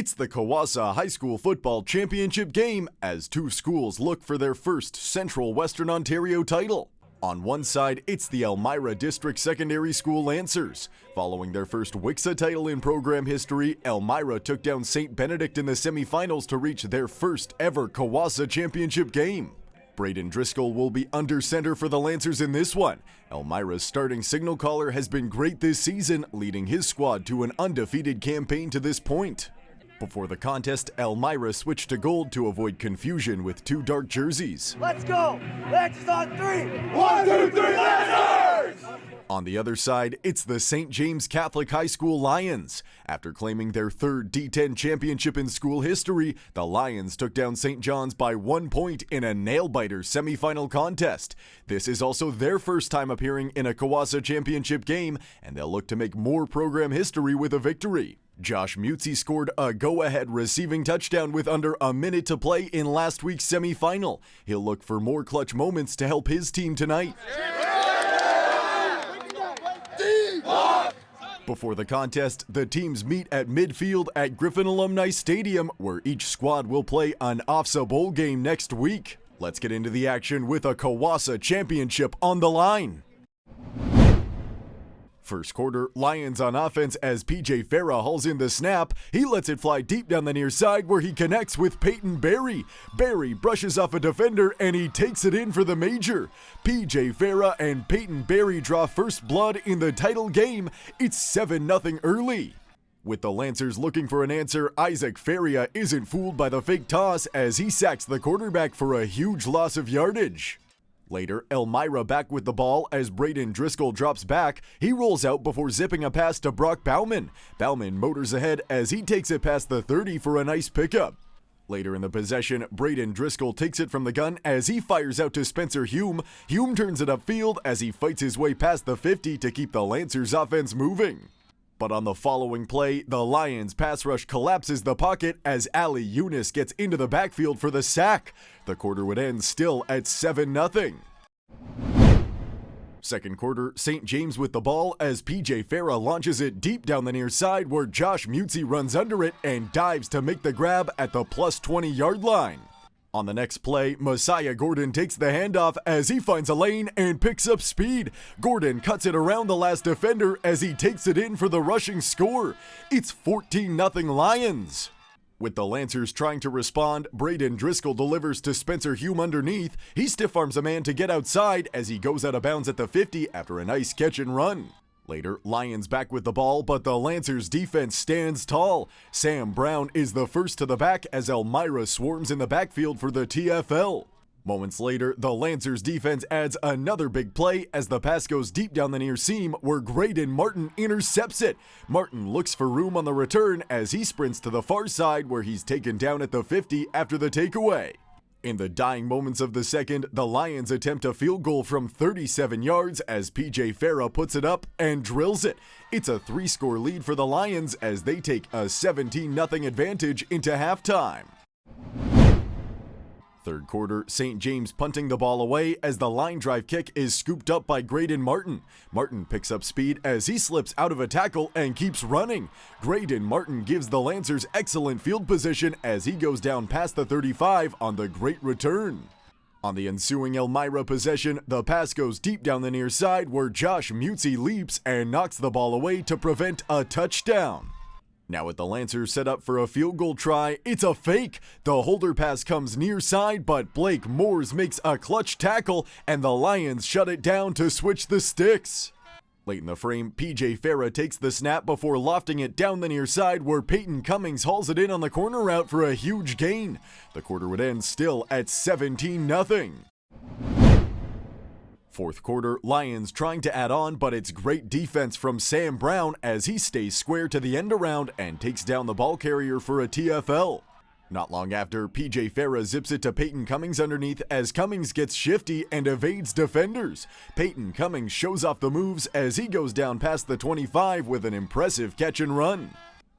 It's the CWOSSA High School Football Championship game as two schools look for their first Central Western Ontario title. On one side, it's the Elmira District Secondary School Lancers. Following their first CWOSSA title in program history, Elmira took down St. Benedict in the semifinals to reach their first ever CWOSSA championship game. Braden Driscoll will be under center for the Lancers in this one. Elmira's starting signal caller has been great this season, leading his squad to an undefeated campaign to this point. Before the contest, Elmira switched to gold to avoid confusion with two dark jerseys. Let's go! Lancers on three! 1, 2, 3, Lancers! On the other side, it's the St. James Catholic High School Lions. After claiming their third D10 championship in school history, the Lions took down St. John's by 1 point in a nail-biter semifinal contest. This is also their first time appearing in a CWOSSA championship game, and they'll look to make more program history with a victory. Josh Mutzi scored a go-ahead receiving touchdown with under a minute to play in last week's semifinal. He'll look for more clutch moments to help his team tonight. Before the contest, the teams meet at midfield at Gryphons Alumni Stadium, where each squad will play an CWOSSA bowl game next week. Let's get into the action with a CWOSSA championship on the line. First quarter, Lions on offense as PJ Farah hauls in the snap. He lets it fly deep down the near side where he connects with Peyton Berry. Berry brushes off a defender and he takes it in for the major. PJ Farah and Peyton Berry draw first blood in the title game. It's 7-0 early. With the Lancers looking for an answer, Isaac Faria isn't fooled by the fake toss as he sacks the quarterback for a huge loss of yardage. Later, Elmira back with the ball as Braden Driscoll drops back. He rolls out before zipping a pass to Brock Bauman. Bauman motors ahead as he takes it past the 30 for a nice pickup. Later in the possession, Braden Driscoll takes it from the gun as he fires out to Spencer Hume. Hume turns it upfield as he fights his way past the 50 to keep the Lancers offense moving. But on the following play, the Lions pass rush collapses the pocket as Ali Yunus gets into the backfield for the sack. The quarter would end still at 7-0. Second quarter, St. James with the ball as PJ Farah launches it deep down the near side where Josh Mutzi runs under it and dives to make the grab at the plus 20-yard line. On the next play, Messiah Gordon takes the handoff as he finds a lane and picks up speed. Gordon cuts it around the last defender as he takes it in for the rushing score. It's 14-0 Lions. With the Lancers trying to respond, Braden Driscoll delivers to Spencer Hume underneath. He stiff-arms a man to get outside as he goes out of bounds at the 50 after a nice catch and run. Later, Lions back with the ball, but the Lancers defense stands tall. Sam Brown is the first to the back as Elmira swarms in the backfield for the TFL. Moments later, the Lancers defense adds another big play as the pass goes deep down the near seam where Graydon Martin intercepts it. Martin looks for room on the return as he sprints to the far side where he's taken down at the 50 after the takeaway. In the dying moments of the second, the Lions attempt a field goal from 37 yards as PJ Farah puts it up and drills it. It's a 3-score lead for the Lions as they take a 17-0 advantage into halftime. Third quarter, St. James punting the ball away as the line drive kick is scooped up by Graydon Martin. Martin picks up speed as he slips out of a tackle and keeps running. Graydon Martin gives the Lancers excellent field position as he goes down past the 35 on the great return. On the ensuing Elmira possession, the pass goes deep down the near side where Josh Mutzi leaps and knocks the ball away to prevent a touchdown. Now with the Lancers set up for a field goal try, it's a fake. The holder pass comes near side, but Blake Moores makes a clutch tackle and the Lions shut it down to switch the sticks. Late in the frame, PJ Farah takes the snap before lofting it down the near side where Peyton Cummings hauls it in on the corner route for a huge gain. The quarter would end still at 17-0. Fourth quarter, Lions trying to add on, but it's great defense from Sam Brown as he stays square to the end around and takes down the ball carrier for a TFL. Not long after, PJ Farah zips it to Peyton Cummings underneath as Cummings gets shifty and evades defenders. Peyton Cummings shows off the moves as he goes down past the 25 with an impressive catch and run.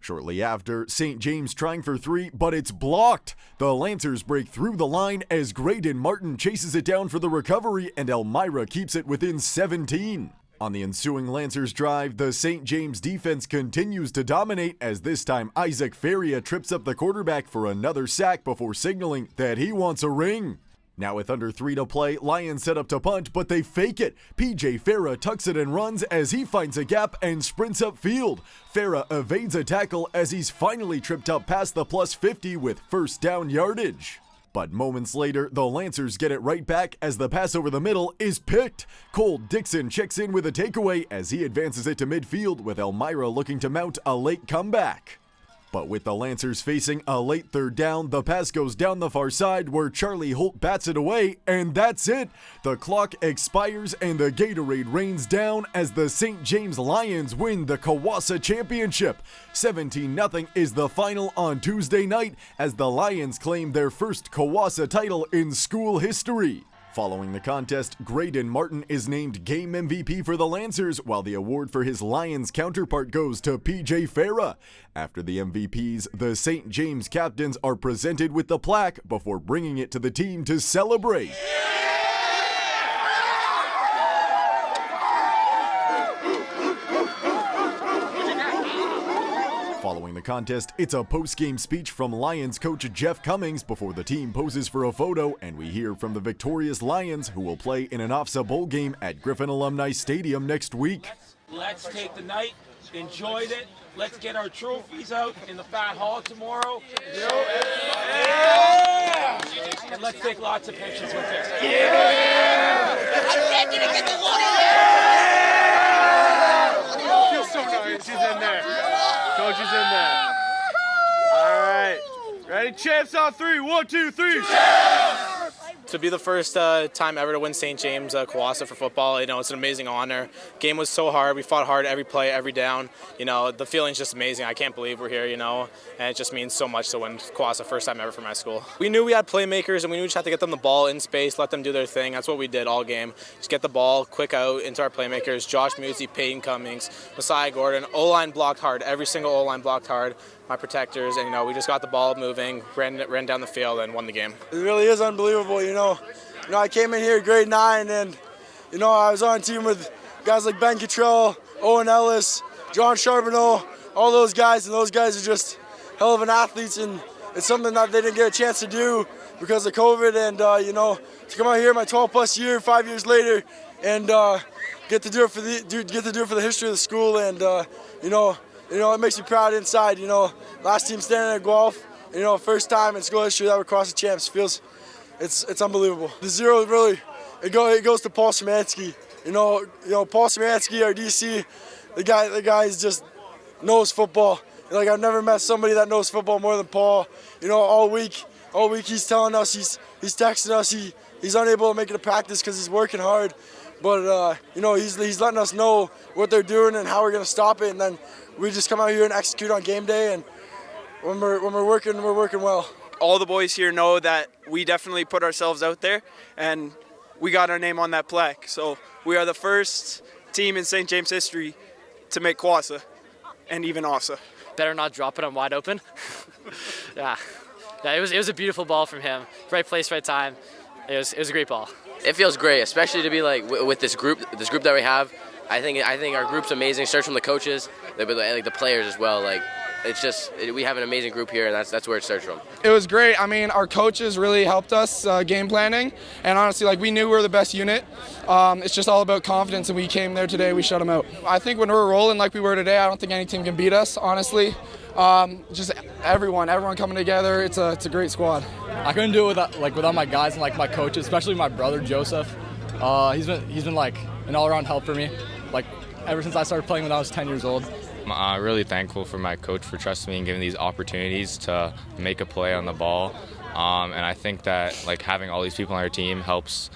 Shortly after, St. James trying for 3, but it's blocked. The Lancers break through the line as Graydon Martin chases it down for the recovery and Elmira keeps it within 17. On the ensuing Lancers drive, the St. James defense continues to dominate as this time Isaac Faria trips up the quarterback for another sack before signaling that he wants a ring. Now with under 3 to play, Lions set up to punt, but they fake it. PJ Farah tucks it and runs as he finds a gap and sprints upfield. Farah evades a tackle as he's finally tripped up past the +50 with first down yardage. But moments later, the Lancers get it right back as the pass over the middle is picked. Cole Dixon checks in with a takeaway as he advances it to midfield with Elmira looking to mount a late comeback. But with the Lancers facing a late third down, the pass goes down the far side where Charlie Holt bats it away, and that's it. The clock expires and the Gatorade rains down as the St. James Lions win the CWOSSA Championship. 17-0 is the final on Tuesday night as the Lions claim their first CWOSSA title in school history. Following the contest, Graydon Martin is named Game MVP for the Lancers, while the award for his Lions counterpart goes to PJ Farah. After the MVPs, the St. James captains are presented with the plaque before bringing it to the team to celebrate. Following the contest, it's a post-game speech from Lions coach Jeff Cummings before the team poses for a photo, and we hear from the victorious Lions, who will play in an OFSA bowl game at Gryphons Alumni Stadium next week. Let's take the night, enjoyed it. Let's get our trophies out in the Fat Hall tomorrow. Yeah! And let's take lots of pictures with this. Yeah! I didn't get the water. Feels so nice. He's in there. Coach is in there. All right. Ready? Champs on 3. 1, 2, 3. To be the first time ever to win St. James CWOSSA for football, it's an amazing honor. Game was so hard. We fought hard every play, every down. The feeling's just amazing. I can't believe we're here, and it just means so much to win CWOSSA, first time ever for my school. We knew we had playmakers, and we knew we just had to get them the ball in space, let them do their thing. That's what we did all game. Just get the ball quick out into our playmakers. Josh Muzzi, Peyton Cummings, Messiah Gordon. O-line blocked hard. Every single O-line blocked hard. My protectors, and we just got the ball moving, ran down the field, and won the game. It really is unbelievable, I came in here grade 9, and I was on a team with guys like Ben Cottrell, Owen Ellis, John Charbonneau, all those guys, and those guys are just hell of an athletes, and it's something that they didn't get a chance to do because of COVID, and to come out here my 12+ year, 5 years later, and get to do it for the history of the school, and it makes me proud inside. Last team standing at Guelph, first time in school history that we're crossing champs. It's unbelievable. The zero really, it goes to Paul Szymanski. Paul Szymanski, our DC, the guy just knows football. I've never met somebody that knows football more than Paul. All week he's telling us, he's texting us, he's unable to make it to practice because he's working hard. But he's letting us know what they're doing and how we're gonna stop it, and then we just come out here and execute on game day. And when we're working well. All the boys here know that we definitely put ourselves out there, and we got our name on that plaque. So we are the first team in St. James history to make CWOSSA and even OFSA. Better not drop it. I'm wide open. Yeah, it was a beautiful ball from him. Right place, right time. It was a great ball. It feels great, especially to be with this group that we have. I think our group's amazing. Starts from the coaches, the players as well. We have an amazing group here, and that's where it starts from. It was great. Our coaches really helped us game planning, and honestly, we knew we were the best unit. It's just all about confidence, and we came there today, we shut them out. I think when we're rolling like we were today, I don't think any team can beat us, honestly. Just everyone coming together. It's a great squad. I couldn't do it without my guys and my coaches, especially my brother Joseph. He's been an all-around help for me, ever since I started playing when I was 10 years old. I'm really thankful for my coach for trusting me and giving these opportunities to make a play on the ball. And I think that having all these people on our team helps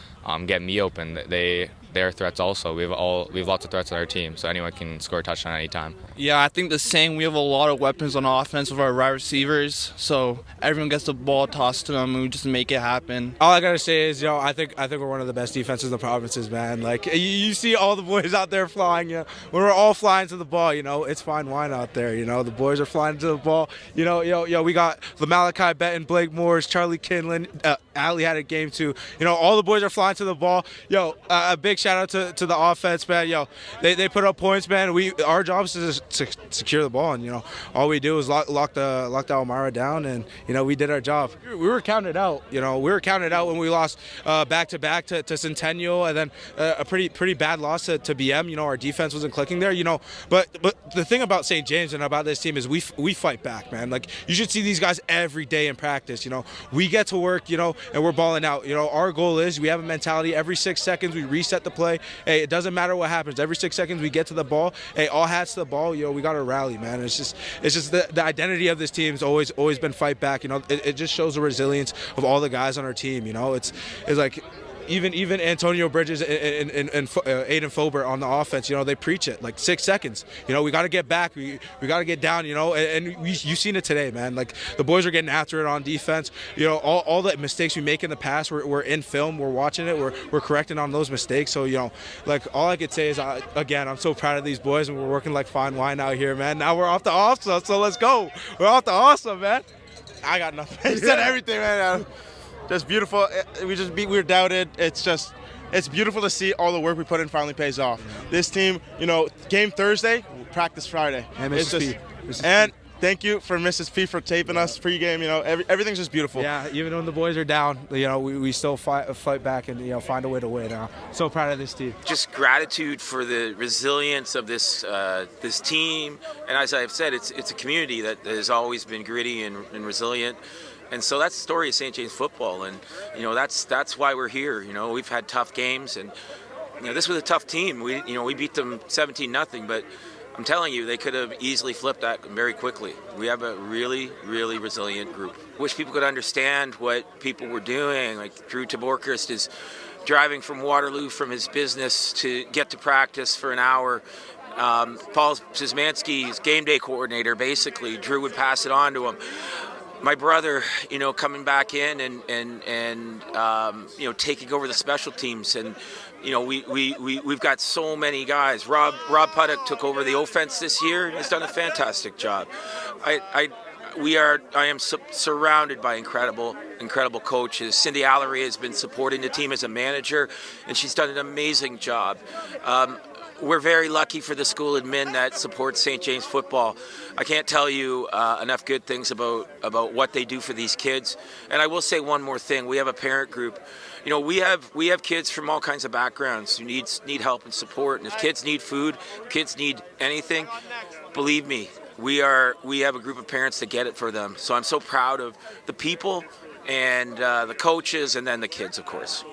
get me open. They are threats also. We have lots of threats on our team, so anyone can score a touchdown at any time. Yeah, I think the same. We have a lot of weapons on offense with our wide receivers, so everyone gets the ball tossed to them, and we just make it happen. All I gotta say is, I think we're one of the best defenses in the provinces, man. You see all the boys out there flying. When we're all flying to the ball, it's fine wine out there. The boys are flying to the ball. We got the Malachi Benton, Blake Morris, Charlie Kinlan. Ali had a game too. All the boys are flying to the ball. Yo, a big shout out to the offense, man. Yo, they put up points, man. Our job is to secure the ball, and you know, all we do is lock the Elmira down, and you know, we did our job. We were counted out. You know, we were counted out when we lost back to back to Centennial, and then a pretty bad loss to BM. You know, our defense wasn't clicking there. You know, but the thing about St. James and about this team is we fight back, man. Like, you should see these guys every day in practice. You know, we get to work, you know, and we're balling out. You know, our goal is we have a mentality. Every 6 seconds we reset the play. Hey, it doesn't matter what happens. Every 6 seconds we get to the ball. Hey, all hats to the ball. You know, we got to rally, man. It's just the identity of this team's always been fight back. You know, it just shows the resilience of all the guys on our team. You know, it's like, even Antonio Bridges and Aiden Fobert on the offense, you know, they preach it. Like, 6 seconds. You know, we got to get back. We got to get down, you know, and you've seen it today, man. Like, the boys are getting after it on defense. You know, all the mistakes we make in the past, we're in film, we're watching it, we're correcting on those mistakes. So, you know, like, all I could say is, again, I'm so proud of these boys, and we're working like fine wine out here, man. Now we're off to CWOSSA, so let's go. We're off to CWOSSA, man. I got nothing. He said everything, man. Just beautiful. We were doubted. It's beautiful to see all the work we put in finally pays off. This team, you know, game Thursday, practice Friday. And Mrs. P. And thank you for Mrs. P for taping us pregame. You know, everything's just beautiful. Yeah, even when the boys are down, you know, we still fight back and, you know, find a way to win. So proud of this team. Just gratitude for the resilience of this team. And as I've said, it's a community that has always been gritty and resilient. And so that's the story of St. James football, and you know, that's why we're here. You know, we've had tough games, and you know, this was a tough team. We beat them 17-0, but I'm telling you, they could have easily flipped that very quickly. We have a really, really resilient group. Wish people could understand what people were doing. Like, Drew Taborkist is driving from Waterloo from his business to get to practice for an hour. Paul Szymanski's game day coordinator, basically, Drew would pass it on to him. My brother, you know, coming back in and you know, taking over the special teams, and you know, we've got so many guys. Rob Puddock took over the offense this year. He's done a fantastic job. I am surrounded by incredible coaches. Cindy Allery has been supporting the team as a manager, and she's done an amazing job. We're very lucky for the school admin that supports St. James football. I can't tell you enough good things about what they do for these kids. And I will say one more thing. We have a parent group. You know, we have kids from all kinds of backgrounds who need help and support. And if kids need food, kids need anything, believe me, we have a group of parents that get it for them. So I'm so proud of the people and the coaches, and then the kids, of course.